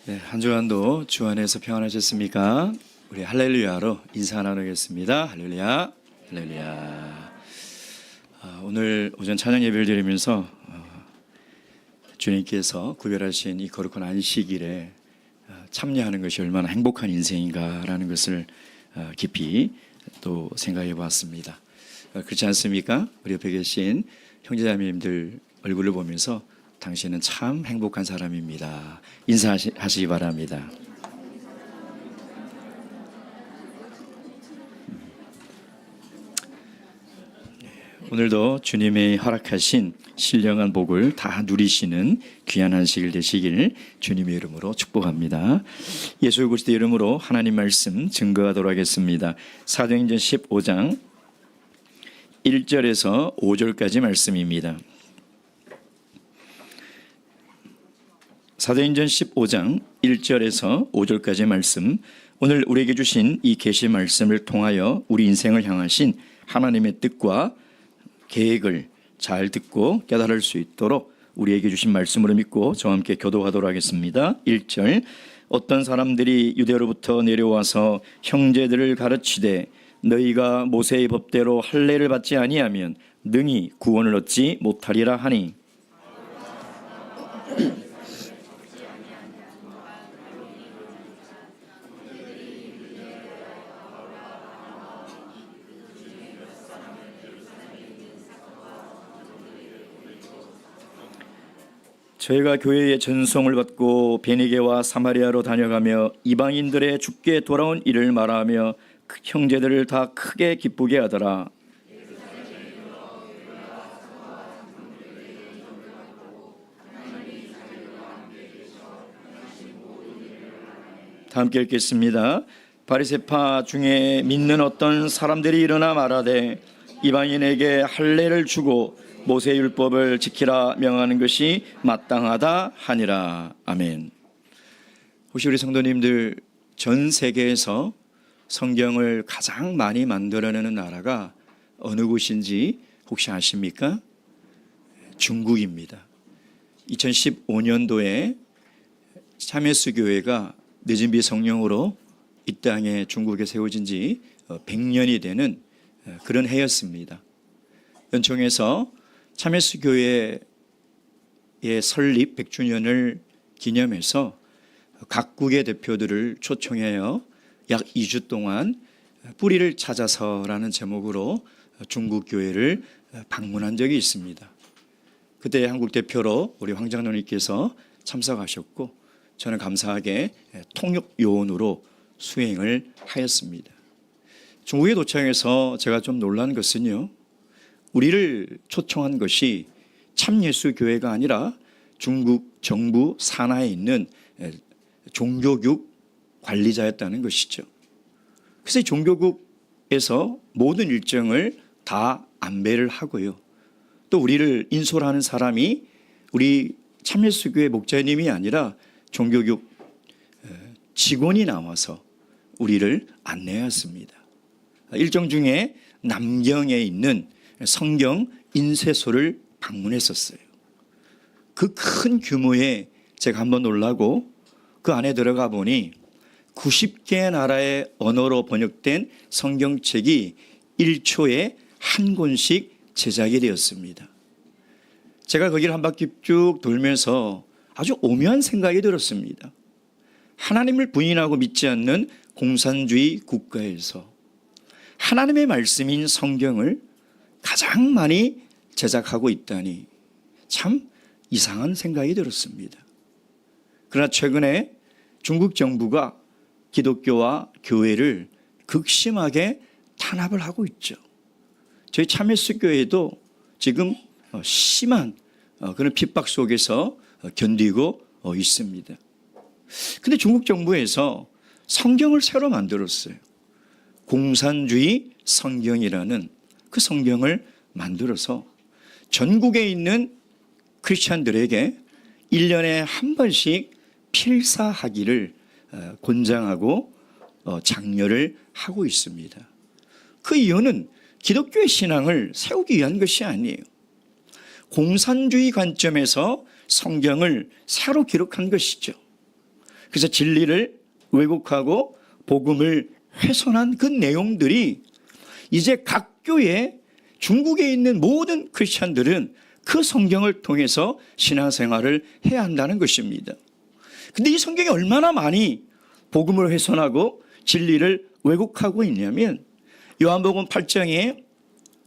네, 한 주간도 주 안에서 평안하셨습니까? 우리 할렐루야로 인사 나누겠습니다. 할렐루야, 할렐루야. 오늘 오전 찬양 예배를 드리면서 주님께서 구별하신 이 거룩한 안식일에 참여하는 것이 얼마나 행복한 인생인가라는 것을 깊이 또 생각해 보았습니다. 그렇지 않습니까? 우리 옆에 계신 형제자매님들 얼굴을 보면서 당신은 참 행복한 사람입니다. 인사하시기 바랍니다. 오늘도 주님의 허락하신 신령한 복을 다 누리시는 귀한 안식일 되시길 주님의 이름으로 축복합니다. 예수 그리스도의 이름으로 하나님 말씀 증거하도록 하겠습니다. 사도행전 15장 1절에서 5절까지 말씀입니다. 사도행전 15장 1절에서 5절까지 말씀, 오늘 우리에게 주신 이 계시 말씀을 통하여 우리 인생을 향하신 하나님의 뜻과 계획을 잘 듣고 깨달을 수 있도록 우리에게 주신 말씀으로 믿고 저와 함께 교도하도록 하겠습니다. 1절, 어떤 사람들이 유대로부터 내려와서 형제들을 가르치되 너희가 모세의 법대로 할례를 받지 아니하면 능히 구원을 얻지 못하리라 하니, 저희가 교회의 전송을 받고 베니게와 사마리아로 다녀가며 이방인들의 죽게 돌아온 일을 말하며 형제들을 다 크게 기쁘게 하더라. 다 함께 읽겠습니다. 바리새파 중에 믿는 어떤 사람들이 일어나 말하되 이방인에게 할례를 주고 모세 율법을 지키라 명하는 것이 마땅하다 하니라. 아멘. 혹시 우리 성도님들, 전 세계에서 성경을 가장 많이 만들어내는 나라가 어느 곳인지 혹시 아십니까? 중국입니다. 2015년도에 참예수 교회가 늦은비 성령으로 이 땅에 중국에 세워진 지 100년이 되는 그런 해였습니다. 연총에서 참예수 교회의 설립 100주년을 기념해서 각국의 대표들을 초청하여 약 2주 동안 뿌리를 찾아서라는 제목으로 중국 교회를 방문한 적이 있습니다. 그때 한국 대표로 우리 황 장로님께서 참석하셨고 저는 감사하게 통역 요원으로 수행을 하였습니다. 중국에 도착해서 제가 좀 놀란 것은요, 우리를 초청한 것이 참예수 교회가 아니라 중국 정부 산하에 있는 종교국 관리자였다는 것이죠. 그래서 종교국에서 모든 일정을 다 안배를 하고요, 또 우리를 인솔하는 사람이 우리 참예수 교회 목자님이 아니라 종교국 직원이 나와서 우리를 안내했습니다. 일정 중에 남경에 있는 성경 인쇄소를 방문했었어요. 그 큰 규모에 제가 한번 놀라고 그 안에 들어가 보니 90개 나라의 언어로 번역된 성경책이 1초에 한 권씩 제작이 되었습니다. 제가 거기를 한 바퀴 쭉 돌면서 아주 오묘한 생각이 들었습니다. 하나님을 부인하고 믿지 않는 공산주의 국가에서 하나님의 말씀인 성경을 가장 많이 제작하고 있다니 참 이상한 생각이 들었습니다. 그러나 최근에 중국 정부가 기독교와 교회를 극심하게 탄압을 하고 있죠. 저희 참예수 교회도 지금 심한 그런 핍박 속에서 견디고 있습니다. 그런데 중국 정부에서 성경을 새로 만들었어요. 공산주의 성경이라는 그 성경을 만들어서 전국에 있는 크리스찬들에게 1년에 한 번씩 필사하기를 권장하고 장려를 하고 있습니다. 그 이유는 기독교의 신앙을 세우기 위한 것이 아니에요. 공산주의 관점에서 성경을 새로 기록한 것이죠. 그래서 진리를 왜곡하고 복음을 훼손한 그 내용들이 이제 각 교회, 중국에 있는 모든 크리스찬들은 그 성경을 통해서 신앙생활을 해야 한다는 것입니다. 근데 이 성경이 얼마나 많이 복음을 훼손하고 진리를 왜곡하고 있냐면 요한복음 8장에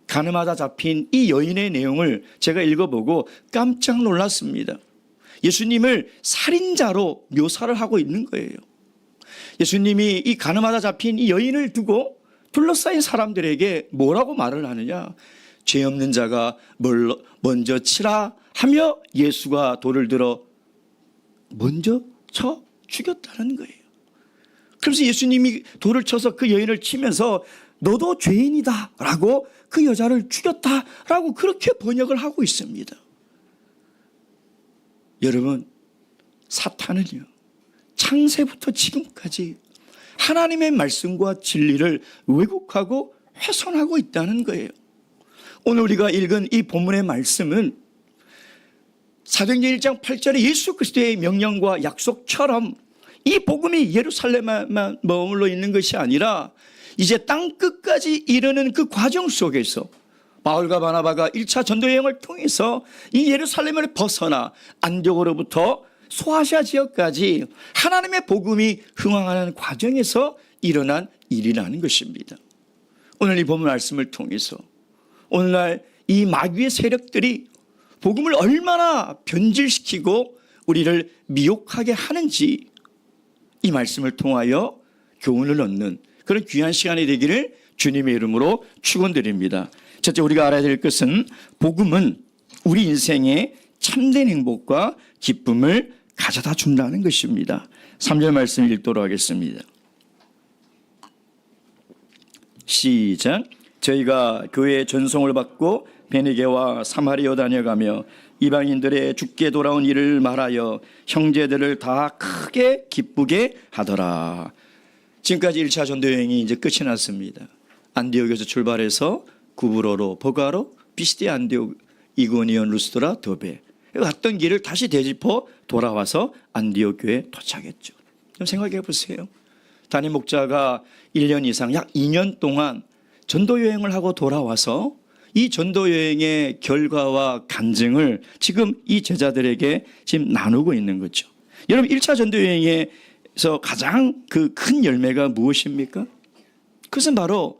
가늠하다 잡힌 이 여인의 내용을 제가 읽어보고 깜짝 놀랐습니다. 예수님을 살인자로 묘사를 하고 있는 거예요. 예수님이 이 가늠하다 잡힌 이 여인을 두고 둘러싸인 사람들에게 뭐라고 말을 하느냐? 죄 없는 자가 먼저 치라 하며 예수가 돌을 들어 먼저 쳐 죽였다는 거예요. 그래서 예수님이 돌을 쳐서 그 여인을 치면서 너도 죄인이다 라고 그 여자를 죽였다 라고 그렇게 번역을 하고 있습니다. 여러분, 사탄은요, 창세부터 지금까지 하나님의 말씀과 진리를 왜곡하고 훼손하고 있다는 거예요. 오늘 우리가 읽은 이 본문의 말씀은 사도행전 1장 8절에 예수 그리스도의 명령과 약속처럼 이 복음이 예루살렘에만 머물러 있는 것이 아니라 이제 땅 끝까지 이르는 그 과정 속에서 바울과 바나바가 1차 전도 여행을 통해서 이 예루살렘을 벗어나 안디옥으로부터 소아시아 지역까지 하나님의 복음이 흥황하는 과정에서 일어난 일이라는 것입니다. 오늘 이 본문 말씀을 통해서 오늘날 이 마귀의 세력들이 복음을 얼마나 변질시키고 우리를 미혹하게 하는지 이 말씀을 통하여 교훈을 얻는 그런 귀한 시간이 되기를 주님의 이름으로 축원드립니다. 첫째, 우리가 알아야 될 것은 복음은 우리 인생에 참된 행복과 기쁨을 가져다 준다는 것입니다. 3절 말씀 읽도록 하겠습니다. 시작. 저희가 교회의 전송을 받고 베니게와 사마리아 다녀가며 이방인들의 죽게 돌아온 일을 말하여 형제들을 다 크게 기쁘게 하더라. 지금까지 1차 전도 여행이 이제 끝이 났습니다. 안디옥에서 출발해서 구브로로, 버가로, 피시디, 안디옥, 이고니온, 루스드라, 더베 갔던 길을 다시 되짚어 돌아와서 안디옥 교회에 도착했죠. 좀 생각해 보세요. 담임 목자가 1년 이상 약 2년 동안 전도 여행을 하고 돌아와서 이 전도 여행의 결과와 간증을 지금 이 제자들에게 지금 나누고 있는 거죠. 여러분, 1차 전도 여행에서 가장 그 큰 열매가 무엇입니까? 그것은 바로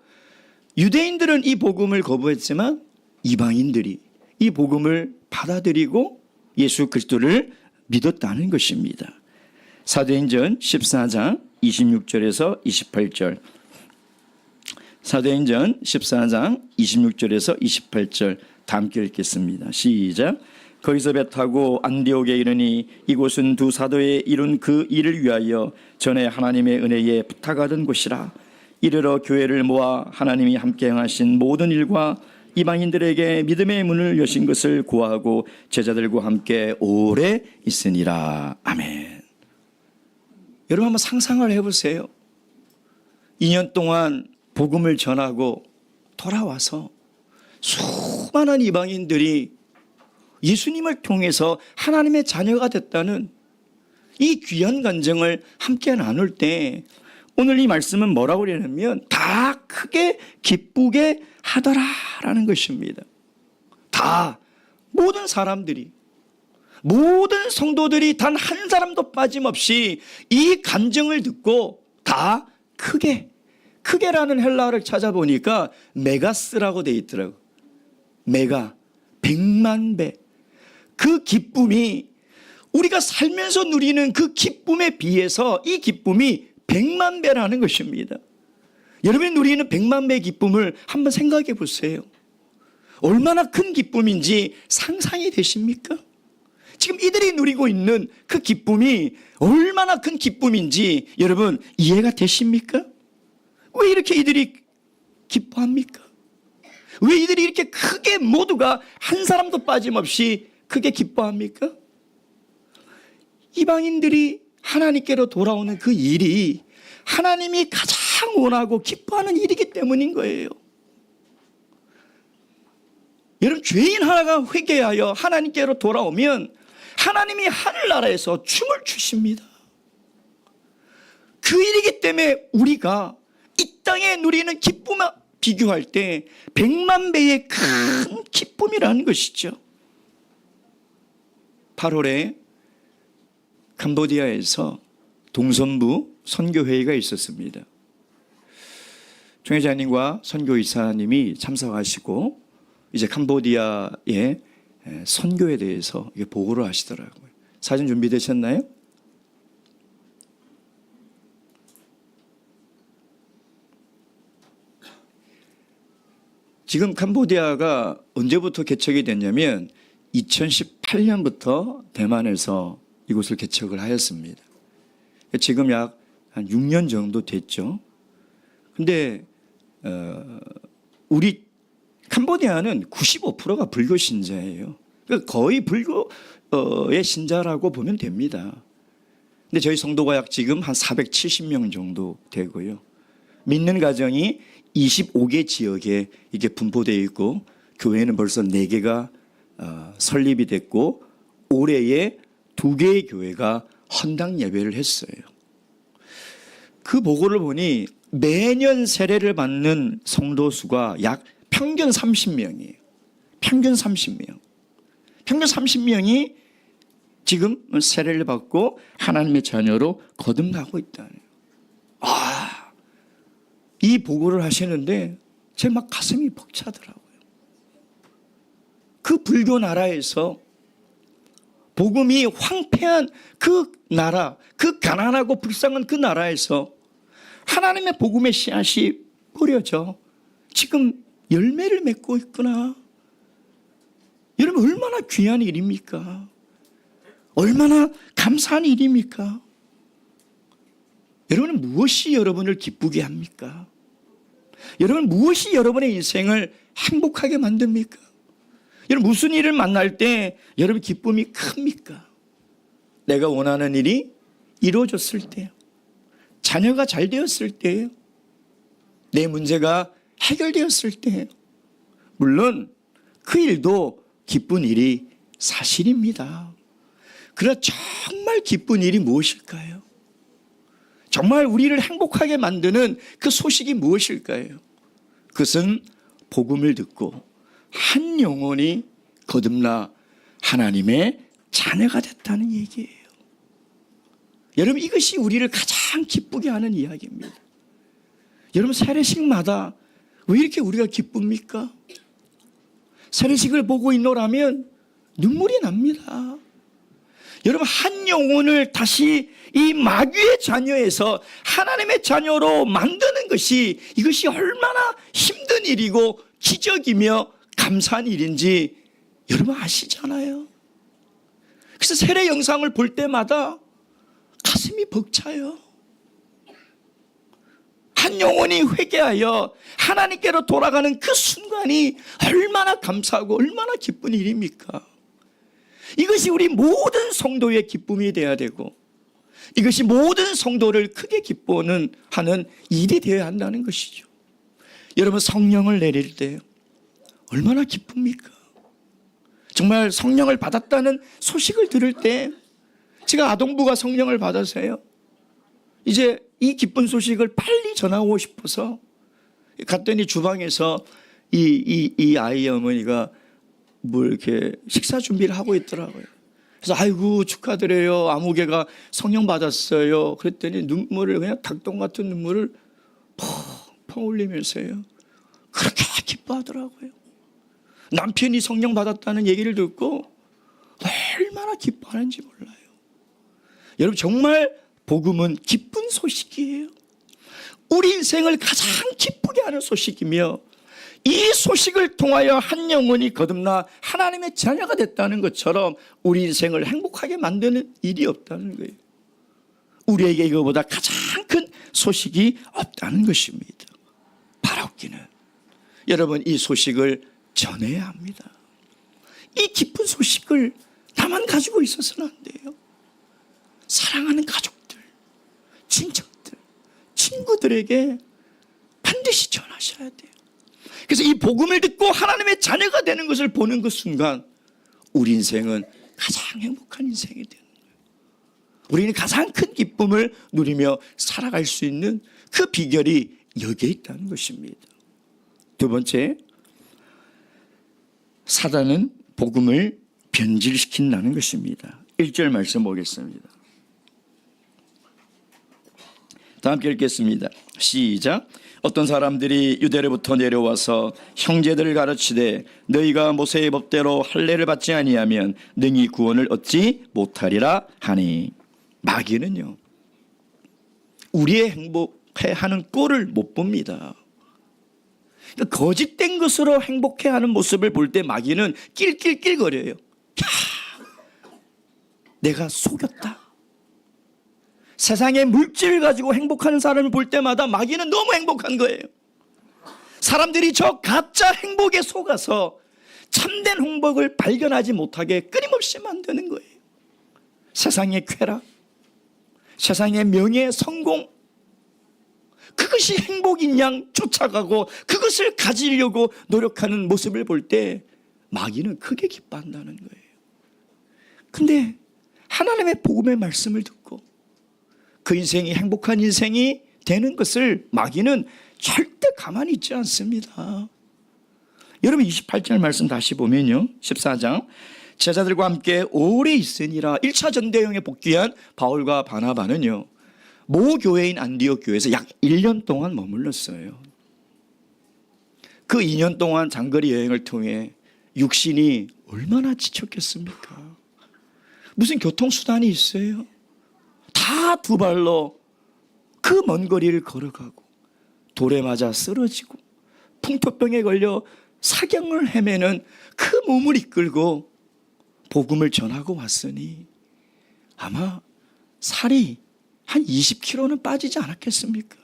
유대인들은 이 복음을 거부했지만 이방인들이 이 복음을 받아들이고 예수 그리스도를 믿었다는 것입니다. 사도행전 14장 26절에서 28절. 사도행전 14장 26절에서 28절 다 함께 읽겠습니다. 시작. 거기서 배 타고 안디옥에 이르니 이곳은 두 사도의 이룬 그 일을 위하여 전에 하나님의 은혜에 부탁하던 곳이라. 이르러 교회를 모아 하나님이 함께 행하신 모든 일과 이방인들에게 믿음의 문을 여신 것을 고하고 제자들과 함께 오래 있으니라. 아멘. 여러분, 한번 상상을 해보세요. 2년 동안 복음을 전하고 돌아와서 수많은 이방인들이 예수님을 통해서 하나님의 자녀가 됐다는 이 귀한 간증을 함께 나눌 때 오늘 이 말씀은 뭐라고 그러냐면 다 크게 기쁘게 하더라라는 것입니다. 다 모든 사람들이, 모든 성도들이 단 한 사람도 빠짐없이 이 간증을 듣고 다 크게라는 헬라어를 찾아보니까 메가스라고 되어 있더라고요. 메가, 100만 배. 그 기쁨이 우리가 살면서 누리는 그 기쁨에 비해서 이 기쁨이 100만 배라는 것입니다. 여러분이 누리는 100만 배의 기쁨을 한번 생각해 보세요. 얼마나 큰 기쁨인지 상상이 되십니까? 지금 이들이 누리고 있는 그 기쁨이 얼마나 큰 기쁨인지 여러분 이해가 되십니까? 왜 이렇게 이들이 기뻐합니까? 왜 이들이 이렇게 크게 모두가 한 사람도 빠짐없이 크게 기뻐합니까? 이방인들이 하나님께로 돌아오는 그 일이 하나님이 가장 원하고 기뻐하는 일이기 때문인 거예요. 여러분, 죄인 하나가 회개하여 하나님께로 돌아오면 하나님이 하늘나라에서 춤을 추십니다. 그 일이기 때문에 우리가 이 땅에 누리는 기쁨과 비교할 때 100만 배의 큰 기쁨이라는 것이죠. 8월에 캄보디아에서 동선부 선교회의가 있었습니다. 총회장님과 선교이사님이 참석하시고 이제 캄보디아의 선교에 대해서 보고를 하시더라고요. 사진 준비되셨나요? 지금 캄보디아가 언제부터 개척이 됐냐면 2018년부터 대만에서 이곳을 개척을 하였습니다. 지금 약 한 6년 정도 됐죠. 근데 우리 캄보디아는 95%가 불교 신자예요. 그러니까 거의 불교의 신자라고 보면 됩니다. 근데 저희 성도가 약 지금 한 470명 정도 되고요. 믿는 가정이 25개 지역에 이게 분포되어 있고 교회는 벌써 4개가 설립이 됐고 올해에 2개의 교회가 헌당 예배를 했어요. 그 보고를 보니 매년 세례를 받는 성도 수가 약 평균 30명이에요. 평균 30명. 평균 30명이 지금 세례를 받고 하나님의 자녀로 거듭나고 있다는 거예요. 이 보고를 하시는데 제 막 가슴이 벅차더라고요. 그 불교 나라에서 복음이 황폐한 그 나라, 그 가난하고 불쌍한 그 나라에서 하나님의 복음의 씨앗이 뿌려져 지금 열매를 맺고 있구나. 여러분 얼마나 귀한 일입니까? 얼마나 감사한 일입니까? 여러분은 무엇이 여러분을 기쁘게 합니까? 여러분 무엇이 여러분의 인생을 행복하게 만듭니까? 여러분 무슨 일을 만날 때 여러분 기쁨이 큽니까? 내가 원하는 일이 이루어졌을 때요. 자녀가 잘 되었을 때요. 내 문제가 해결되었을 때요. 물론 그 일도 기쁜 일이 사실입니다. 그러나 정말 기쁜 일이 무엇일까요? 정말 우리를 행복하게 만드는 그 소식이 무엇일까요? 그것은 복음을 듣고 한 영혼이 거듭나 하나님의 자녀가 됐다는 얘기예요. 여러분 이것이 우리를 가장 기쁘게 하는 이야기입니다. 여러분 세례식마다 왜 이렇게 우리가 기쁩니까? 세례식을 보고 있노라면 눈물이 납니다. 여러분 한 영혼을 다시 이 마귀의 자녀에서 하나님의 자녀로 만드는 것이 이것이 얼마나 힘든 일이고 기적이며 감사한 일인지 여러분 아시잖아요. 그래서 세례 영상을 볼 때마다 가슴이 벅차요. 한 영혼이 회개하여 하나님께로 돌아가는 그 순간이 얼마나 감사하고 얼마나 기쁜 일입니까? 이것이 우리 모든 성도의 기쁨이 되어야 되고 이것이 모든 성도를 크게 기뻐하는 일이 되어야 한다는 것이죠. 여러분 성령을 내릴 때 얼마나 기쁩니까? 정말 성령을 받았다는 소식을 들을 때 제가 아동부가 성령을 받아서요. 이제 이 기쁜 소식을 빨리 전하고 싶어서 갔더니 주방에서 이 아이의 어머니가 뭘 이렇게 식사 준비를 하고 있더라고요. 그래서 아이고 축하드려요. 아무개가 성령 받았어요. 그랬더니 눈물을 그냥 닭똥 같은 눈물을 펑펑 흘리면서요. 그렇게 기뻐하더라고요. 남편이 성령 받았다는 얘기를 듣고 얼마나 기뻐하는지 몰라요. 여러분 정말 복음은 기쁜 소식이에요. 우리 인생을 가장 기쁘게 하는 소식이며 이 소식을 통하여 한 영혼이 거듭나 하나님의 자녀가 됐다는 것처럼 우리 인생을 행복하게 만드는 일이 없다는 거예요. 우리에게 이거보다 가장 큰 소식이 없다는 것입니다. 바라옵기는 여러분 이 소식을 전해야 합니다. 이 기쁜 소식을 나만 가지고 있어서는 안 돼요. 사랑하는 가족들, 친척들, 친구들에게 반드시 전하셔야 돼요. 그래서 이 복음을 듣고 하나님의 자녀가 되는 것을 보는 그 순간 우리 인생은 가장 행복한 인생이 되는 거예요. 우리는 가장 큰 기쁨을 누리며 살아갈 수 있는 그 비결이 여기에 있다는 것입니다. 두 번째, 사단은 복음을 변질시킨다는 것입니다. 1절 말씀 보겠습니다. 다 함께 읽겠습니다. 시작. 어떤 사람들이 유대로부터 내려와서 형제들을 가르치되 너희가 모세의 법대로 할례를 받지 아니하면 능히 구원을 얻지 못하리라 하니. 마귀는요, 우리의 행복해하는 꼴을 못 봅니다. 그러니까 거짓된 것으로 행복해하는 모습을 볼 때 마귀는 낄낄낄거려요. 내가 속였다. 세상의 물질을 가지고 행복하는 사람을 볼 때마다 마귀는 너무 행복한 거예요. 사람들이 저 가짜 행복에 속아서 참된 행복을 발견하지 못하게 끊임없이 만드는 거예요. 세상의 쾌락, 세상의 명예, 성공, 그것이 행복인 양 쫓아가고 그것을 가지려고 노력하는 모습을 볼 때 마귀는 크게 기뻐한다는 거예요. 근데 하나님의 복음의 말씀을 듣고 그 인생이 행복한 인생이 되는 것을 마귀는 절대 가만히 있지 않습니다. 여러분 28절 말씀 다시 보면요, 14장 제자들과 함께 오래 있으니라. 1차 전대여행에 복귀한 바울과 바나바는요, 모 교회인 안디옥 교회에서 약 1년 동안 머물렀어요. 그 2년 동안 장거리 여행을 통해 육신이 얼마나 지쳤겠습니까? 무슨 교통수단이 있어요? 다 두 발로 그 먼 거리를 걸어가고 돌에 맞아 쓰러지고 풍토병에 걸려 사경을 헤매는 그 몸을 이끌고 복음을 전하고 왔으니 아마 살이 한 20kg는 빠지지 않았겠습니까?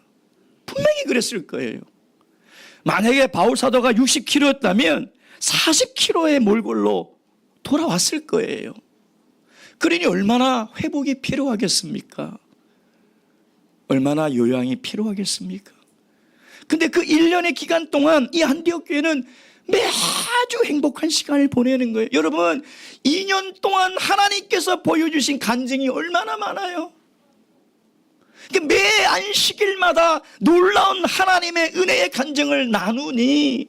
분명히 그랬을 거예요. 만약에 바울 사도가 60kg였다면 40kg의 몰골로 돌아왔을 거예요. 그러니 얼마나 회복이 필요하겠습니까? 얼마나 요양이 필요하겠습니까? 근데 그 1년의 기간 동안 이 안디옥 교회는 매주 행복한 시간을 보내는 거예요. 여러분, 2년 동안 하나님께서 보여주신 간증이 얼마나 많아요. 매 안식일마다 놀라운 하나님의 은혜의 간증을 나누니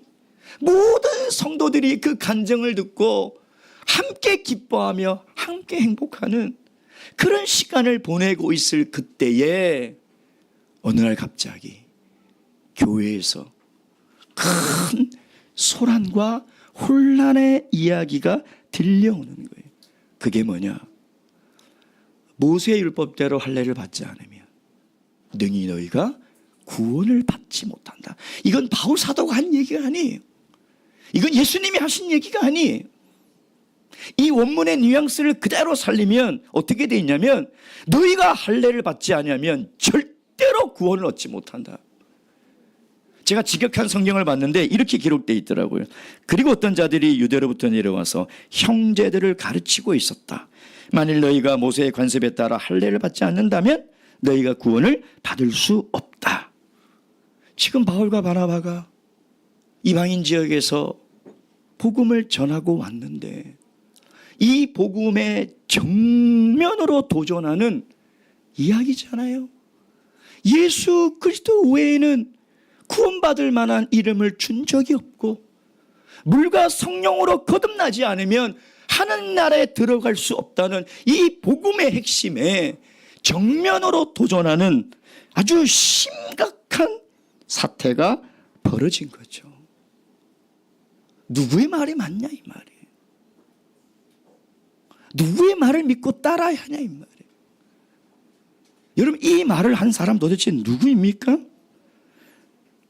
모든 성도들이 그 간증을 듣고 함께 기뻐하며 함께 행복하는 그런 시간을 보내고 있을 그때에 어느 날 갑자기 교회에서 큰 소란과 혼란의 이야기가 들려오는 거예요. 그게 뭐냐? 모세의 율법대로 할례를 받지 않으면 능히 너희가 구원을 받지 못한다. 이건 바울 사도가 한 얘기가 아니에요. 이건 예수님이 하신 얘기가 아니에요. 이 원문의 뉘앙스를 그대로 살리면 어떻게 돼 있냐면 너희가 할례를 받지 않으면 절대로 구원을 얻지 못한다. 제가 직역한 성경을 봤는데 이렇게 기록되어 있더라고요. 그리고 어떤 자들이 유대로부터 내려와서 형제들을 가르치고 있었다. 만일 너희가 모세의 관습에 따라 할례를 받지 않는다면 너희가 구원을 받을 수 없다. 지금 바울과 바나바가 이방인 지역에서 복음을 전하고 왔는데 이 복음의 정면으로 도전하는 이야기잖아요. 예수 그리스도 외에는 구원받을 만한 이름을 준 적이 없고 물과 성령으로 거듭나지 않으면 하나님 나라에 들어갈 수 없다는 이 복음의 핵심에 정면으로 도전하는 아주 심각한 사태가 벌어진 거죠. 누구의 말이 맞냐 이 말이에요. 누구의 말을 믿고 따라야 하냐 이 말이에요. 여러분, 이 말을 한 사람 도대체 누구입니까?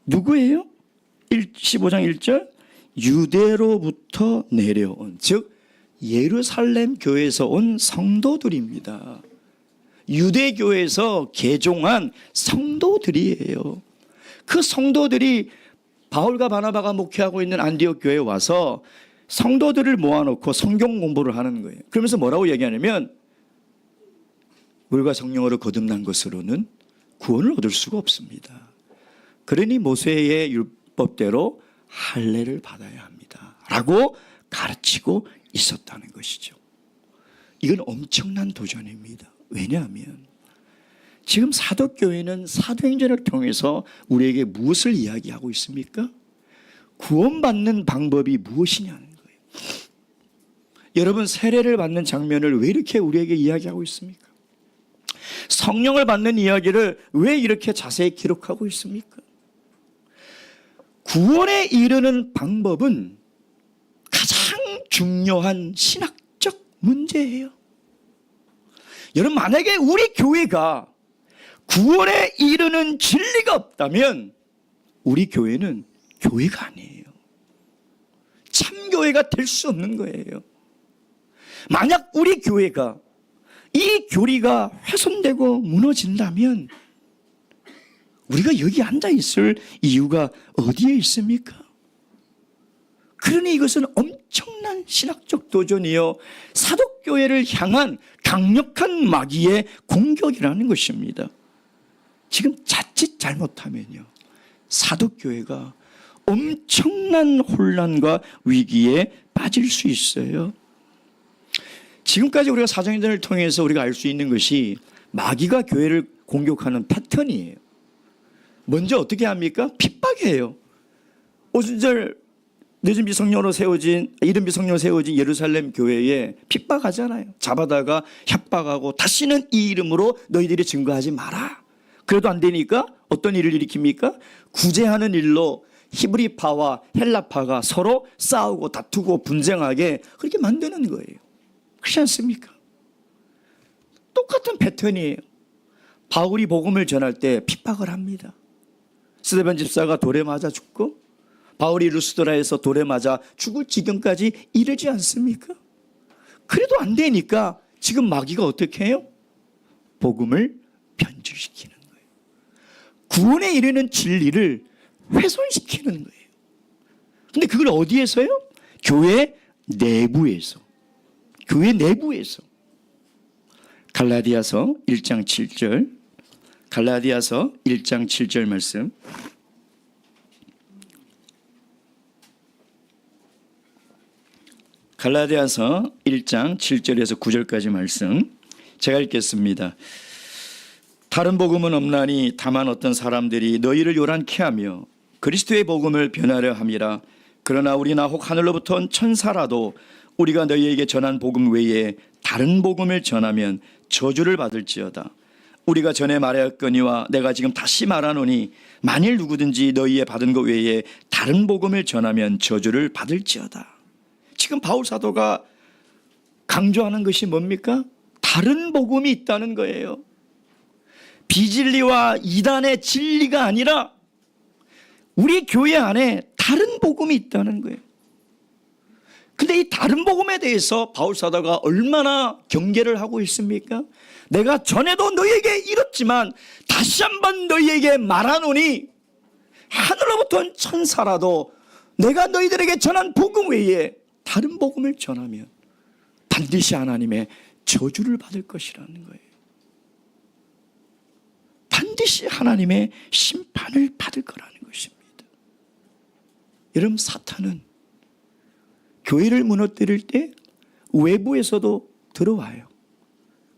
누구예요? 15장 1절 유대로부터 내려온, 즉 예루살렘 교회에서 온 성도들입니다. 유대교회에서 개종한 성도들이에요. 그 성도들이 바울과 바나바가 목회하고 있는 안디옥 교회에 와서 성도들을 모아놓고 성경 공부를 하는 거예요. 그러면서 뭐라고 얘기하냐면 물과 성령으로 거듭난 것으로는 구원을 얻을 수가 없습니다. 그러니 모세의 율법대로 할례를 받아야 합니다 라고 가르치고 있었다는 것이죠. 이건 엄청난 도전입니다. 왜냐하면 지금 사도교회는 사도행전을 통해서 우리에게 무엇을 이야기하고 있습니까? 구원받는 방법이 무엇이냐는 거예요. 여러분, 세례를 받는 장면을 왜 이렇게 우리에게 이야기하고 있습니까? 성령을 받는 이야기를 왜 이렇게 자세히 기록하고 있습니까? 구원에 이르는 방법은 가장 중요한 신학적 문제예요. 여러분, 만약에 우리 교회가 구원에 이르는 진리가 없다면 우리 교회는 교회가 아니에요. 참교회가 될 수 없는 거예요. 만약 우리 교회가 이 교리가 훼손되고 무너진다면 우리가 여기 앉아 있을 이유가 어디에 있습니까? 그러니 이것은 엄청난 신학적 도전이요, 사도교회를 향한 강력한 마귀의 공격이라는 것입니다. 지금 자칫 잘못하면요, 사도교회가 엄청난 혼란과 위기에 빠질 수 있어요. 지금까지 우리가 사도행전을 통해서 우리가 알 수 있는 것이 마귀가 교회를 공격하는 패턴이에요. 먼저 어떻게 합니까? 핍박이에요. 오순절 이름 비성령으로 세워진 예루살렘 교회에 핍박하잖아요. 잡아다가 협박하고 다시는 이 이름으로 너희들이 증거하지 마라. 그래도 안 되니까 어떤 일을 일으킵니까? 구제하는 일로 히브리파와 헬라파가 서로 싸우고 다투고 분쟁하게 그렇게 만드는 거예요. 그렇지 않습니까? 똑같은 패턴이에요. 바울이 복음을 전할 때 핍박을 합니다. 스데반 집사가 돌에 맞아 죽고 바울이 루스드라에서 돌에 맞아 죽을 지경까지 이르지 않습니까? 그래도 안 되니까 지금 마귀가 어떻게 해요? 복음을 변질시키는 거예요. 구원에 이르는 진리를 훼손시키는 거예요. 근데 그걸 어디에서요? 교회 내부에서. 교회 내부에서. 갈라디아서 1장 7절, 갈라디아서 1장 7절 말씀. 갈라디아서 1장 7절에서 9절까지 말씀 제가 읽겠습니다. 다른 복음은 없나니 다만 어떤 사람들이 너희를 요란케 하며 그리스도의 복음을 변하려 함이라. 그러나 우리나 혹 하늘로부터 온 천사라도 우리가 너희에게 전한 복음 외에 다른 복음을 전하면 저주를 받을지어다. 우리가 전에 말하였거니와 내가 지금 다시 말하노니 만일 누구든지 너희의 받은 것 외에 다른 복음을 전하면 저주를 받을지어다. 지금 바울 사도가 강조하는 것이 뭡니까? 다른 복음이 있다는 거예요. 비진리와 이단의 진리가 아니라 우리 교회 안에 다른 복음이 있다는 거예요. 근데 이 다른 복음에 대해서 바울 사도가 얼마나 경계를 하고 있습니까? 내가 전에도 너희에게 이뤘지만 다시 한번 너희에게 말하노니 하늘로부터 온 천사라도 내가 너희들에게 전한 복음 외에 다른 복음을 전하면 반드시 하나님의 저주를 받을 것이라는 거예요. 반드시 하나님의 심판을 받을 거라는 것입니다. 여러분, 사탄은 교회를 무너뜨릴 때 외부에서도 들어와요.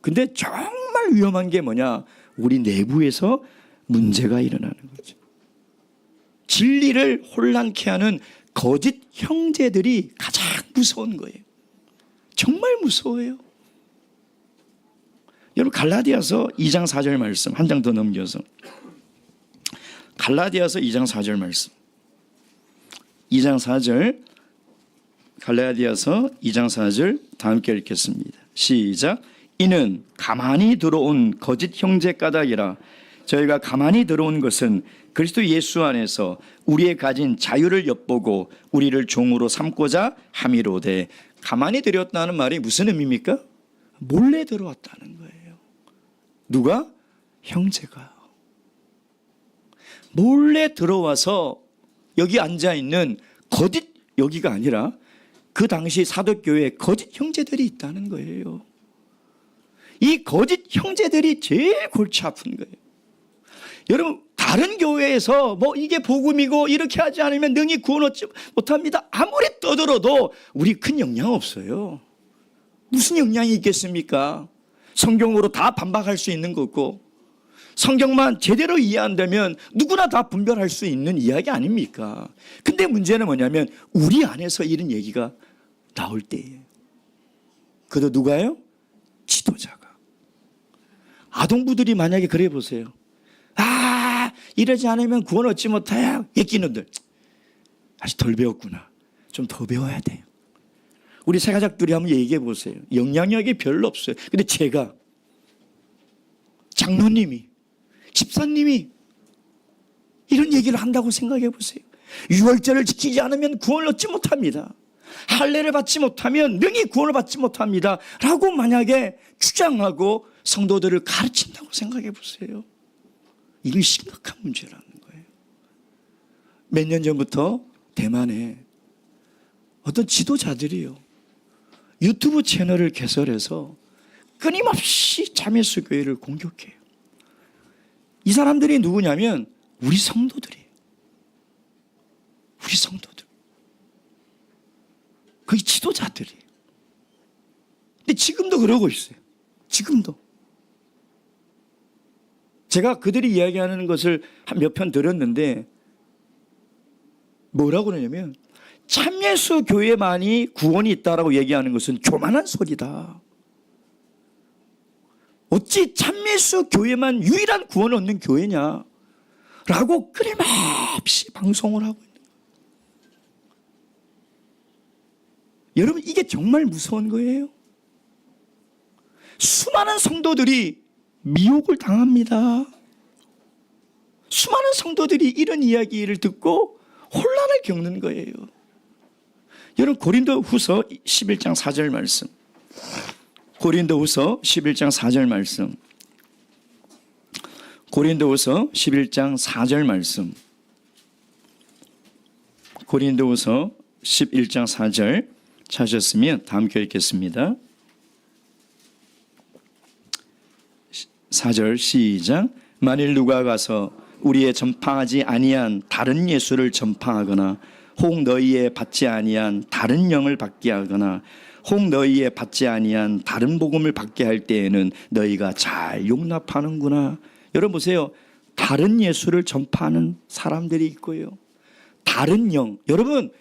근데 정말 위험한 게 뭐냐? 우리 내부에서 문제가 일어나는 거죠. 진리를 혼란케 하는 거짓 형제들이 가장 무서운 거예요. 정말 무서워요. 여러분, 갈라디아서 2장 4절 말씀 한 장 더 넘겨서 갈라디아서 2장 4절 말씀 2장 4절 갈라디아서 2장 4절 다 함께 읽겠습니다. 시작. 이는 가만히 들어온 거짓 형제 까닭이라. 저희가 가만히 들어온 것은 그리스도 예수 안에서 우리의 가진 자유를 엿보고 우리를 종으로 삼고자 함이로되. 가만히 들였다는 말이 무슨 의미입니까? 몰래 들어왔다는 거예요. 누가? 형제가 몰래 들어와서 여기 앉아있는 거짓, 여기가 아니라 그 당시 사도교회에 거짓 형제들이 있다는 거예요. 이 거짓 형제들이 제일 골치 아픈 거예요. 여러분, 다른 교회에서 뭐 이게 복음이고 이렇게 하지 않으면 능히 구원 얻지 못합니다. 아무리 떠들어도 우리 큰 영향 없어요. 무슨 영향이 있겠습니까? 성경으로 다 반박할 수 있는 거고, 성경만 제대로 이해한다면 누구나 다 분별할 수 있는 이야기 아닙니까? 근데 문제는 뭐냐면 우리 안에서 이런 얘기가 나올 때예요. 그것도 누가요? 지도자가. 아동부들이 만약에 그래 보세요. 이러지 않으면 구원 얻지 못해요. 예끼는들 아직 덜 배웠구나. 좀 더 배워야 돼요. 우리 새가족들이 한번 얘기해 보세요. 영향력이 별로 없어요. 근데 제가, 장로님이, 집사님이 이런 얘기를 한다고 생각해 보세요. 유월절을 지키지 않으면 구원을 얻지 못합니다. 할례를 받지 못하면 능히 구원을 받지 못합니다 라고 만약에 주장하고 성도들을 가르친다고 생각해 보세요. 이게 심각한 문제라는 거예요. 몇 년 전부터 대만에 어떤 지도자들이요, 유튜브 채널을 개설해서 끊임없이 자매수 교회를 공격해요. 이 사람들이 누구냐면 우리 성도들이에요. 우리 성도들. 거기 지도자들이에요. 근데 지금도 그러고 있어요. 지금도. 제가 그들이 이야기하는 것을 한 몇 편 들었는데 뭐라고 그러냐면 참예수 교회만이 구원이 있다라고 얘기하는 것은 교만한 소리다. 어찌 참예수 교회만 유일한 구원을 얻는 교회냐 라고 끊임없이 방송을 하고 있는 거예요. 여러분, 이게 정말 무서운 거예요. 수많은 성도들이 미혹을 당합니다. 수많은 성도들이 이런 이야기를 듣고 혼란을 겪는 거예요. 여러분, 고린도후서 11장 4절 말씀, 고린도후서 11장 4절 말씀, 고린도후서 11장 4절 말씀, 고린도후서 11장 4절 찾으셨으면 다 함께 읽겠습니다. 4절 시작. 만일 누가 가서 우리의 전파하지 아니한 다른 예수를 전파하거나 혹 너희의 받지 아니한 다른 영을 받게 하거나 혹 너희의 받지 아니한 다른 복음을 받게 할 때에는 너희가 잘 용납하는구나. 여러분 보세요. 다른 예수를 전파하는 사람들이 있고요, 다른 영. 여러분,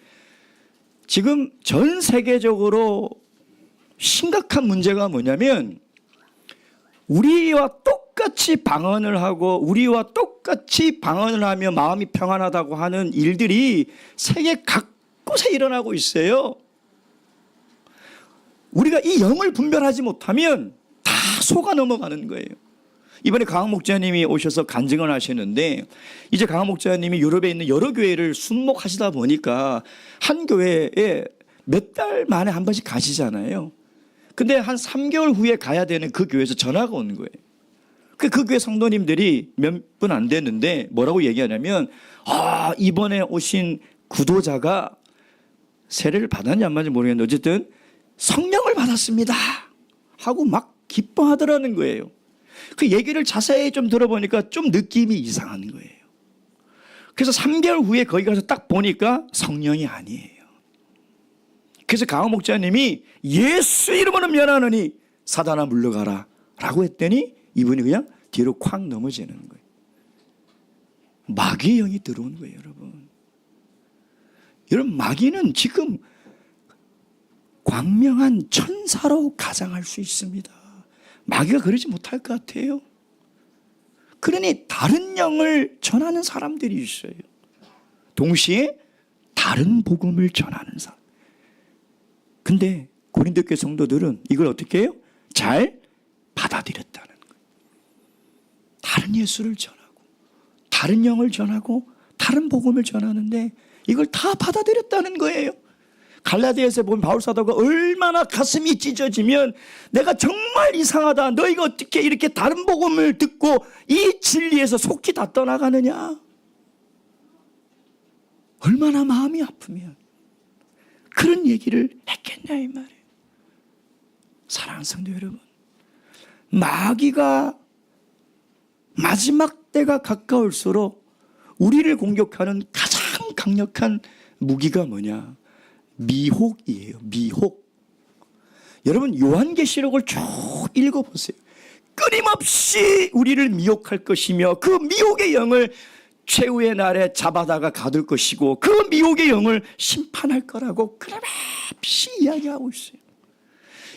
지금 전 세계적으로 심각한 문제가 뭐냐면 우리와 똑같이 방언을 하고 우리와 똑같이 방언을 하며 마음이 평안하다고 하는 일들이 세계 각곳에 일어나고 있어요. 우리가 이 영을 분별하지 못하면 다 속아 넘어가는 거예요. 이번에 강학 목자님이 오셔서 간증을 하시는데, 이제 강학 목자님이 유럽에 있는 여러 교회를 순목하시다 보니까 한 교회에 몇 달 만에 한 번씩 가시잖아요. 근데 한 3개월 후에 가야 되는 그 교회에서 전화가 오는 거예요. 그 교회 성도님들이 몇 분 안 됐는데 뭐라고 얘기하냐면, 이번에 오신 구도자가 세례를 받았냐 안 받았는지 모르겠는데 어쨌든 성령을 받았습니다 하고 막 기뻐하더라는 거예요. 그 얘기를 자세히 좀 들어보니까 좀 느낌이 이상한 거예요. 그래서 3개월 후에 거기 가서 딱 보니까 성령이 아니에요. 그래서 강호 목자님이 예수 이름으로 면하노니 사단아 물러가라 라고 했더니 이분이 그냥 뒤로 콱 넘어지는 거예요. 마귀의 영이 들어온 거예요. 여러분 마귀는 지금 광명한 천사로 가장할 수 있습니다. 마귀가 그러지 못할 것 같아요. 그러니 다른 영을 전하는 사람들이 있어요. 동시에 다른 복음을 전하는 사람. 근데 고린도 교회 성도들은 이걸 어떻게 해요? 잘 받아들였다는 거예요. 다른 예수를 전하고 다른 영을 전하고 다른 복음을 전하는데 이걸 다 받아들였다는 거예요. 갈라디아에서 보면 바울 사도가 얼마나 가슴이 찢어지면 내가 정말 이상하다, 너희가 어떻게 이렇게 다른 복음을 듣고 이 진리에서 속히 다 떠나가느냐, 얼마나 마음이 아프면 그런 얘기를 했겠냐 이 말이에요. 사랑하는 성도 여러분, 마귀가 마지막 때가 가까울수록 우리를 공격하는 가장 강력한 무기가 뭐냐? 미혹이에요. 미혹. 여러분 요한계시록을 쭉 읽어보세요. 끊임없이 우리를 미혹할 것이며 그 미혹의 영을 최후의 날에 잡아다가 가둘 것이고 그 미혹의 영을 심판할 거라고 끊임없이 이야기하고 있어요.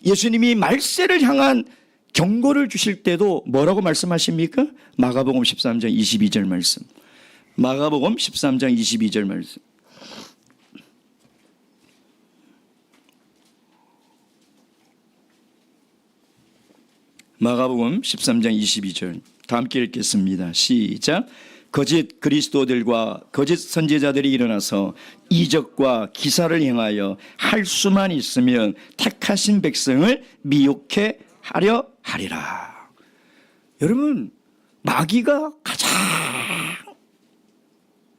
예수님이 말세를 향한 경고를 주실 때도 뭐라고 말씀하십니까? 마가복음 13장 22절 말씀. 마가복음 13장 22절 말씀. 마가복음 13장 22절 다 함께 읽겠습니다. 시작. 거짓 그리스도들과 거짓 선지자들이 일어나서 이적과 기사를 행하여 할 수만 있으면 택하신 백성을 미혹해 하려 하리라. 여러분, 마귀가 가장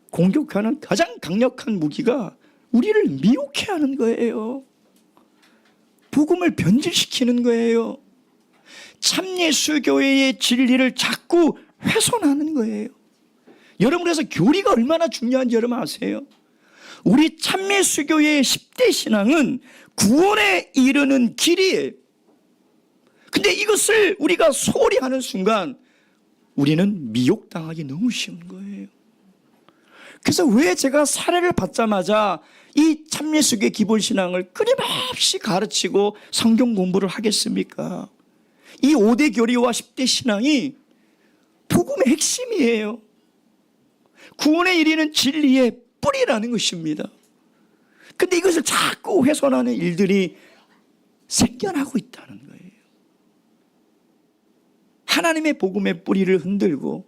공격하는 가장 강력한 무기가 우리를 미혹해 하는 거예요. 복음을 변질시키는 거예요. 참예수교회의 진리를 자꾸 훼손하는 거예요. 여러분, 그래서 교리가 얼마나 중요한지 여러분 아세요? 우리 참예수교회의 10대 신앙은 구원에 이르는 길이에요. 근데 이것을 우리가 소홀히 하는 순간 우리는 미혹당하기 너무 쉬운 거예요. 그래서 왜 제가 사례를 받자마자 이 참예수교의 기본신앙을 끊임없이 가르치고 성경 공부를 하겠습니까? 이 5대 교리와 10대 신앙이 복음의 핵심이에요. 구원에 이르는 진리의 뿌리라는 것입니다. 근데 이것을 자꾸 훼손하는 일들이 생겨나고 있다는 거예요. 하나님의 복음의 뿌리를 흔들고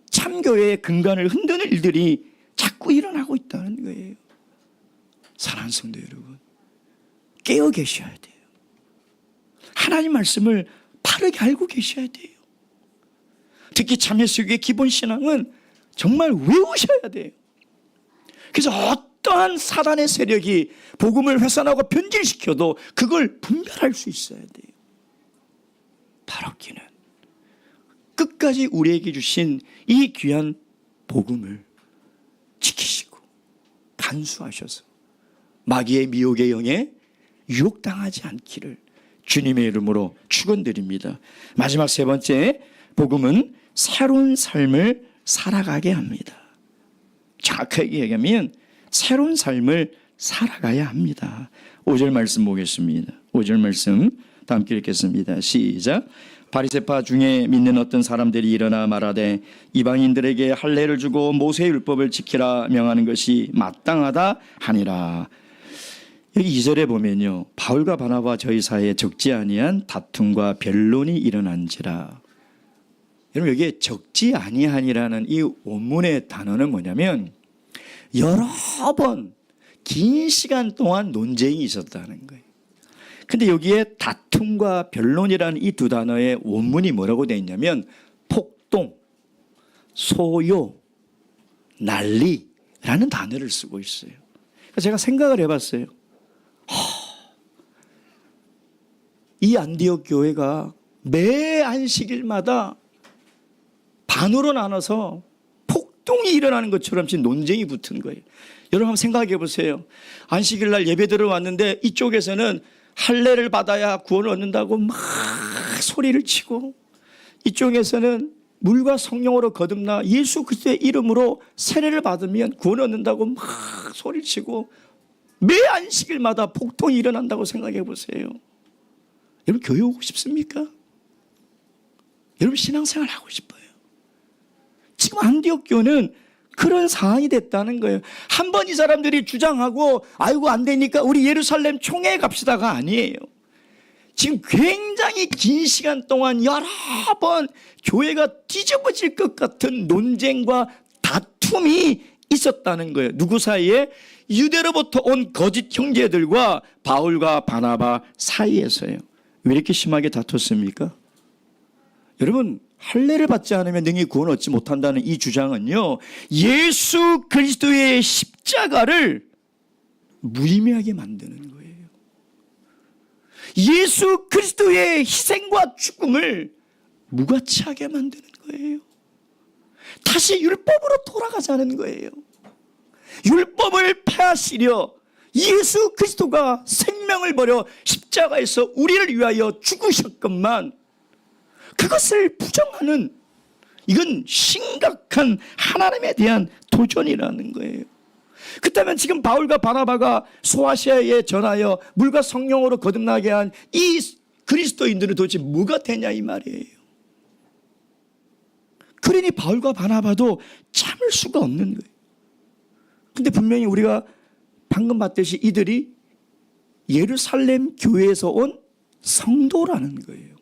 참교회의 근간을 흔드는 일들이 자꾸 일어나고 있다는 거예요. 사랑하는 성도 여러분, 깨어 계셔야 돼요. 하나님 말씀을 바르게 알고 계셔야 돼요. 특히 참예수교의 기본 신앙은 정말 외우셔야 돼요. 그래서 어떠한 사단의 세력이 복음을 훼손하고 변질시켜도 그걸 분별할 수 있어야 돼요. 바로기는 끝까지 우리에게 주신 이 귀한 복음을 지키시고 간수하셔서 마귀의 미혹의 영에 유혹당하지 않기를 주님의 이름으로 축원드립니다. 마지막 세 번째, 복음은 새로운 삶을 살아가게 합니다. 정확하게 얘기하면 새로운 삶을 살아가야 합니다. 5절 말씀 보겠습니다. 5절 말씀 다 함께 읽겠습니다. 시작. 바리새파 중에 믿는 어떤 사람들이 일어나 말하되 이방인들에게 할례를 주고 모세의 율법을 지키라 명하는 것이 마땅하다 하니라. 여기 2절에 보면요, 바울과 바나바 저희 사이에 적지 아니한 다툼과 변론이 일어난지라. 여러분, 여기에 적지 아니하니라는 이 원문의 단어는 뭐냐면 여러 번 긴 시간 동안 논쟁이 있었다는 거예요. 근데 여기에 다툼과 변론이라는 이 두 단어의 원문이 뭐라고 되어 있냐면 폭동, 소요, 난리라는 단어를 쓰고 있어요. 그래서 제가 생각을 해봤어요. 이 안디옥 교회가 매 안식일마다 반으로 나눠서 폭동이 일어나는 것처럼 지금 논쟁이 붙은 거예요. 여러분 한번 생각해 보세요. 안식일 날 예배 들어왔는데 이쪽에서는 할례를 받아야 구원을 얻는다고 막 소리를 치고, 이쪽에서는 물과 성령으로 거듭나 예수 그리스도의 이름으로 세례를 받으면 구원을 얻는다고 막 소리를 치고 매 안식일마다 폭동이 일어난다고 생각해 보세요. 여러분 교회 오고 싶습니까? 여러분 신앙생활 하고 싶어요? 지금 안디옥 교회는 그런 상황이 됐다는 거예요. 한 번 이 사람들이 주장하고 아이고 안 되니까 우리 예루살렘 총회에 갑시다가 아니에요. 지금 굉장히 긴 시간 동안 여러 번 교회가 뒤집어질 것 같은 논쟁과 다툼이 있었다는 거예요. 누구 사이에? 유대로부터 온 거짓 형제들과 바울과 바나바 사이에서요. 왜 이렇게 심하게 다퉜습니까? 여러분, 할례를 받지 않으면 능히 구원 얻지 못한다는 이 주장은요, 예수 그리스도의 십자가를 무의미하게 만드는 거예요. 예수 그리스도의 희생과 죽음을 무가치하게 만드는 거예요. 다시 율법으로 돌아가자는 거예요. 율법을 폐하시려 예수 그리스도가 생명을 버려 십자가에서 우리를 위하여 죽으셨건만 그것을 부정하는, 이건 심각한 하나님에 대한 도전이라는 거예요. 그렇다면 지금 바울과 바나바가 소아시아에 전하여 물과 성령으로 거듭나게 한 이 그리스도인들은 도대체 뭐가 되냐 이 말이에요. 그러니 바울과 바나바도 참을 수가 없는 거예요. 근데 분명히 우리가 방금 봤듯이 이들이 예루살렘 교회에서 온 성도라는 거예요.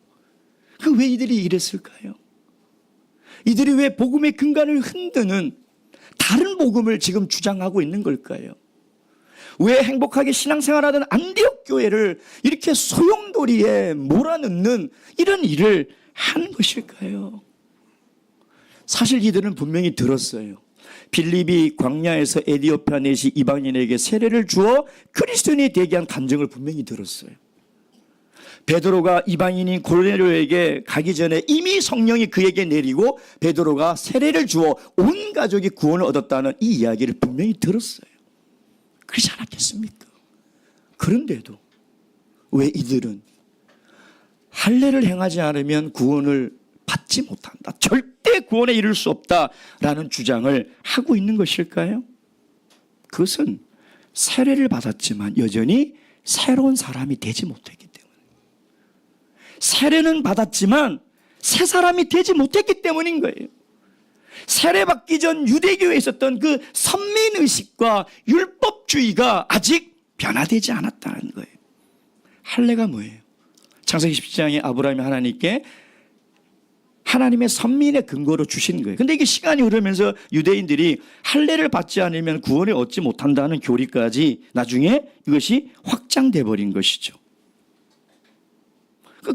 그 왜 이들이 이랬을까요? 이들이 왜 복음의 근간을 흔드는 다른 복음을 지금 주장하고 있는 걸까요? 왜 행복하게 신앙생활하던 안디옥 교회를 이렇게 소용돌이에 몰아넣는 이런 일을 하는 것일까요? 사실 이들은 분명히 들었어요. 빌립이 광야에서 에디오피아 내시 이방인에게 세례를 주어 그리스도인이 되게 한 간증을 분명히 들었어요. 베드로가 이방인인 고넬료에게 가기 전에 이미 성령이 그에게 내리고 베드로가 세례를 주어 온 가족이 구원을 얻었다는 이 이야기를 분명히 들었어요. 그렇지 않았겠습니까? 그런데도 왜 이들은 할례를 행하지 않으면 구원을 받지 못한다, 절대 구원에 이를 수 없다라는 주장을 하고 있는 것일까요? 그것은 세례를 받았지만 여전히 새로운 사람이 되지 못했기 때문에, 세례는 받았지만 새 사람이 되지 못했기 때문인 거예요. 세례받기 전 유대교에 있었던 그 선민의식과 율법주의가 아직 변화되지 않았다는 거예요. 할례가 뭐예요? 창세기 17장에 아브라함이 하나님께 하나님의 선민의 근거로 주신 거예요. 근데 이게 시간이 흐르면서 유대인들이 할례를 받지 않으면 구원을 얻지 못한다는 교리까지 나중에 이것이 확장돼 버린 것이죠.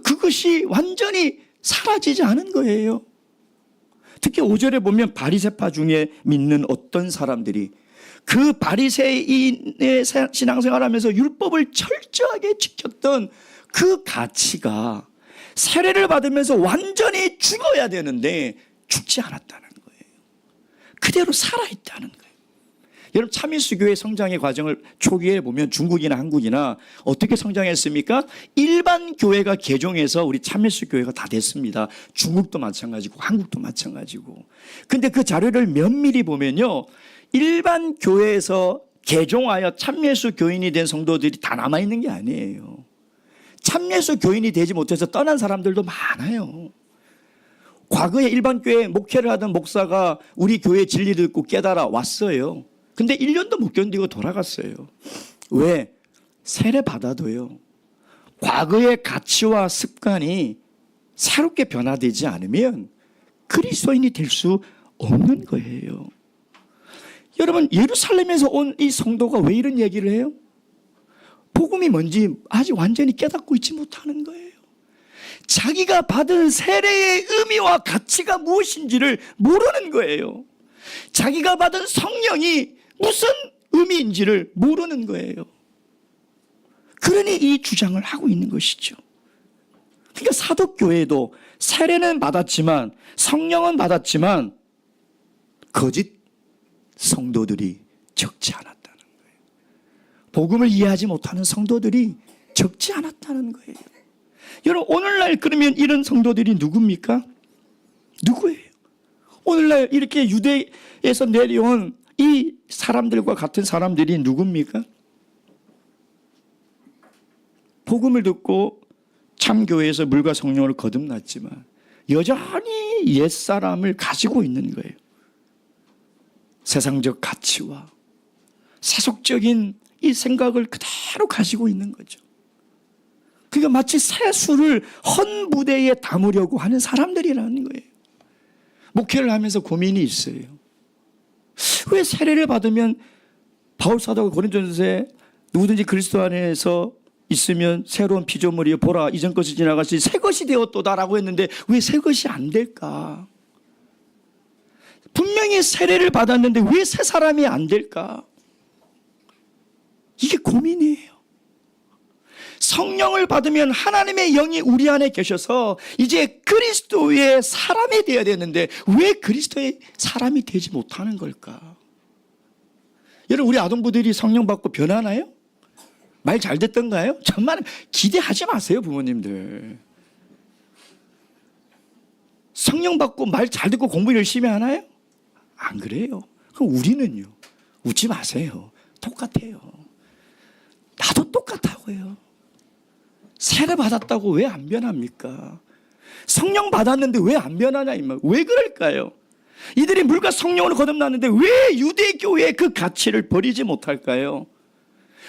그것이 완전히 사라지지 않은 거예요. 특히 5절에 보면 바리새파 중에 믿는 어떤 사람들이 그 바리새인의 신앙생활하면서 율법을 철저하게 지켰던 그 가치가 세례를 받으면서 완전히 죽어야 되는데 죽지 않았다는 거예요. 그대로 살아있다는 거예요. 여러분, 참이수교의 성장의 과정을 초기에 보면 중국이나 한국이나 어떻게 성장했습니까? 일반 교회가 개종해서 우리 참이수교회가 다 됐습니다. 중국도 마찬가지고 한국도 마찬가지고. 근데 그 자료를 면밀히 보면요, 일반 교회에서 개종하여 참예수 교인이 된 성도들이 다 남아있는 게 아니에요. 참예수 교인이 되지 못해서 떠난 사람들도 많아요. 과거에 일반 교회 목회를 하던 목사가 우리 교회 진리 듣고 깨달아 왔어요. 근데 1년도 못 견디고 돌아갔어요. 왜? 세례 받아도요, 과거의 가치와 습관이 새롭게 변화되지 않으면 그리스도인이 될 수 없는 거예요. 여러분, 예루살렘에서 온 이 성도가 왜 이런 얘기를 해요? 복음이 뭔지 아직 완전히 깨닫고 있지 못하는 거예요. 자기가 받은 세례의 의미와 가치가 무엇인지를 모르는 거예요. 자기가 받은 성령이 무슨 의미인지를 모르는 거예요. 그러니 이 주장을 하고 있는 것이죠. 그러니까 사도교회도 세례는 받았지만, 성령은 받았지만 거짓 성도들이 적지 않았다는 거예요. 복음을 이해하지 못하는 성도들이 적지 않았다는 거예요. 여러분, 오늘날 그러면 이런 성도들이 누굽니까? 누구예요? 오늘날 이렇게 유대에서 내려온 이 사람들과 같은 사람들이 누굽니까? 복음을 듣고 참교회에서 물과 성령을 거듭났지만 여전히 옛사람을 가지고 있는 거예요. 세상적 가치와 세속적인 이 생각을 그대로 가지고 있는 거죠. 그러니까 마치 세수를 헌 무대에 담으려고 하는 사람들이라는 거예요. 목회를 하면서 고민이 있어요. 왜 세례를 받으면 바울 사도가 고린도전서에 누구든지 그리스도 안에서 있으면 새로운 피조물이여 보라 이전 것이 지나갔으니 새 것이 되었도다라고 했는데 왜 새 것이 안 될까? 분명히 세례를 받았는데 왜 새 사람이 안 될까? 이게 고민이에요. 성령을 받으면 하나님의 영이 우리 안에 계셔서 이제 그리스도의 사람이 되어야 되는데 왜 그리스도의 사람이 되지 못하는 걸까? 여러분, 우리 아동부들이 성령 받고 변하나요? 말 잘 듣던가요? 정말 기대하지 마세요, 부모님들. 성령 받고 말 잘 듣고 공부 열심히 하나요? 안 그래요. 그럼 우리는요. 웃지 마세요. 똑같아요. 나도 똑같다고요. 세례 받았다고 왜 안 변합니까? 성령 받았는데 왜 안 변하냐 이 말. 왜 그럴까요? 이들이 물과 성령으로 거듭났는데 왜 유대교회의 그 가치를 버리지 못할까요?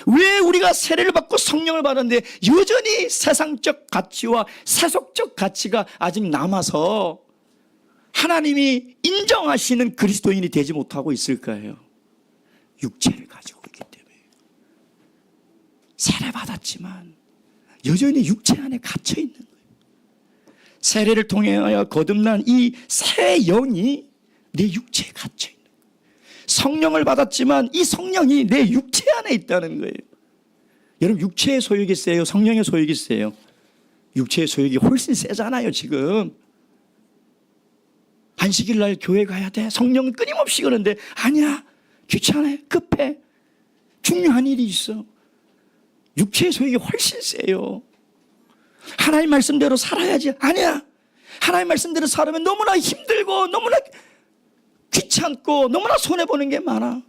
왜 우리가 세례를 받고 성령을 받았는데 여전히 세상적 가치와 세속적 가치가 아직 남아서 하나님이 인정하시는 그리스도인이 되지 못하고 있을까요? 육체를 가지고 있기 때문에. 세례 받았지만 여전히 육체 안에 갇혀 있는 거예요. 세례를 통하여 거듭난 이 새 영이 내 육체에 갇혀 있는 거예요. 성령을 받았지만 이 성령이 내 육체 안에 있다는 거예요. 여러분 육체의 소욕이 세요? 성령의 소욕이 세요? 육체의 소욕이 훨씬 세잖아요. 지금 안식일 날 교회 가야 돼. 성령은 끊임없이 그러는데 아니야. 귀찮아. 급해. 중요한 일이 있어. 육체의 소욕이 훨씬 세요. 하나님 말씀대로 살아야지. 아니야. 하나님 말씀대로 살면 너무나 힘들고 너무나 귀찮고 너무나 손해보는 게 많아.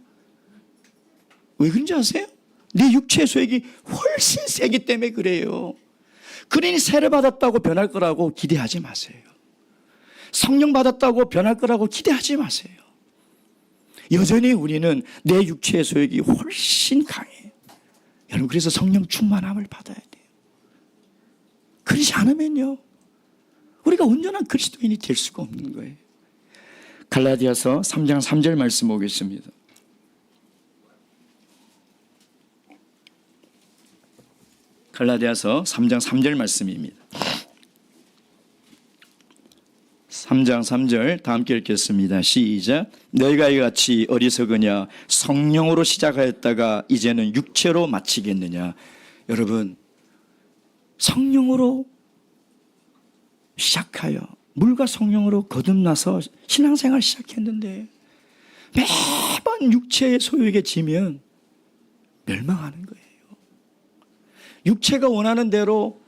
왜 그런지 아세요? 내 육체의 소욕이 훨씬 세기 때문에 그래요. 그러니 세례 받았다고 변할 거라고 기대하지 마세요. 성령 받았다고 변할 거라고 기대하지 마세요. 여전히 우리는 내 육체의 소욕이 훨씬 강해요. 여러분 그래서 성령 충만함을 받아야 돼요. 그러지 않으면요 우리가 온전한 그리스도인이 될 수가 없는 거예요. 갈라디아서 3장 3절 말씀 보겠습니다. 갈라디아서 3장 3절 말씀입니다. 3장 3절 다 함께 읽겠습니다. 시작. 너희가 이같이 어리석으냐 성령으로 시작하였다가 이제는 육체로 마치겠느냐. 여러분 성령으로 시작하여 물과 성령으로 거듭나서 신앙생활 시작했는데 매번 육체의 소욕에 지면 멸망하는 거예요. 육체가 원하는 대로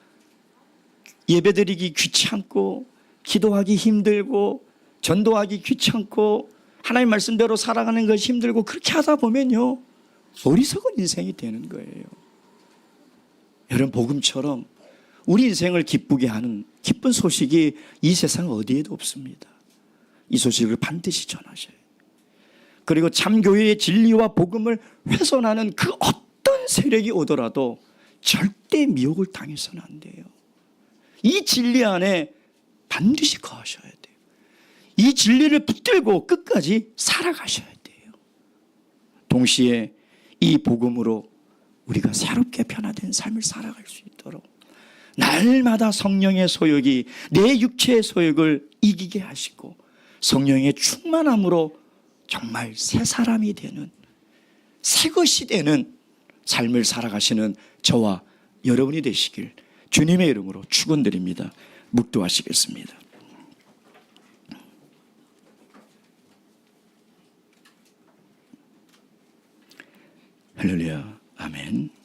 예배드리기 귀찮고 기도하기 힘들고 전도하기 귀찮고 하나님 말씀대로 살아가는 것이 힘들고 그렇게 하다 보면요 어리석은 인생이 되는 거예요. 여러분 복음처럼 우리 인생을 기쁘게 하는 기쁜 소식이 이 세상 어디에도 없습니다. 이 소식을 반드시 전하셔야 해요. 그리고 참교회의 진리와 복음을 훼손하는 그 어떤 세력이 오더라도 절대 미혹을 당해서는 안 돼요. 이 진리 안에 반드시 거하셔야 돼요. 이 진리를 붙들고 끝까지 살아가셔야 돼요. 동시에 이 복음으로 우리가 새롭게 변화된 삶을 살아갈 수 있도록 날마다 성령의 소욕이 내 육체의 소욕을 이기게 하시고 성령의 충만함으로 정말 새 사람이 되는 새 것이 되는 삶을 살아가시는 저와 여러분이 되시길 주님의 이름으로 축원드립니다. 묵도하시겠습니다. 할렐루야. 아멘.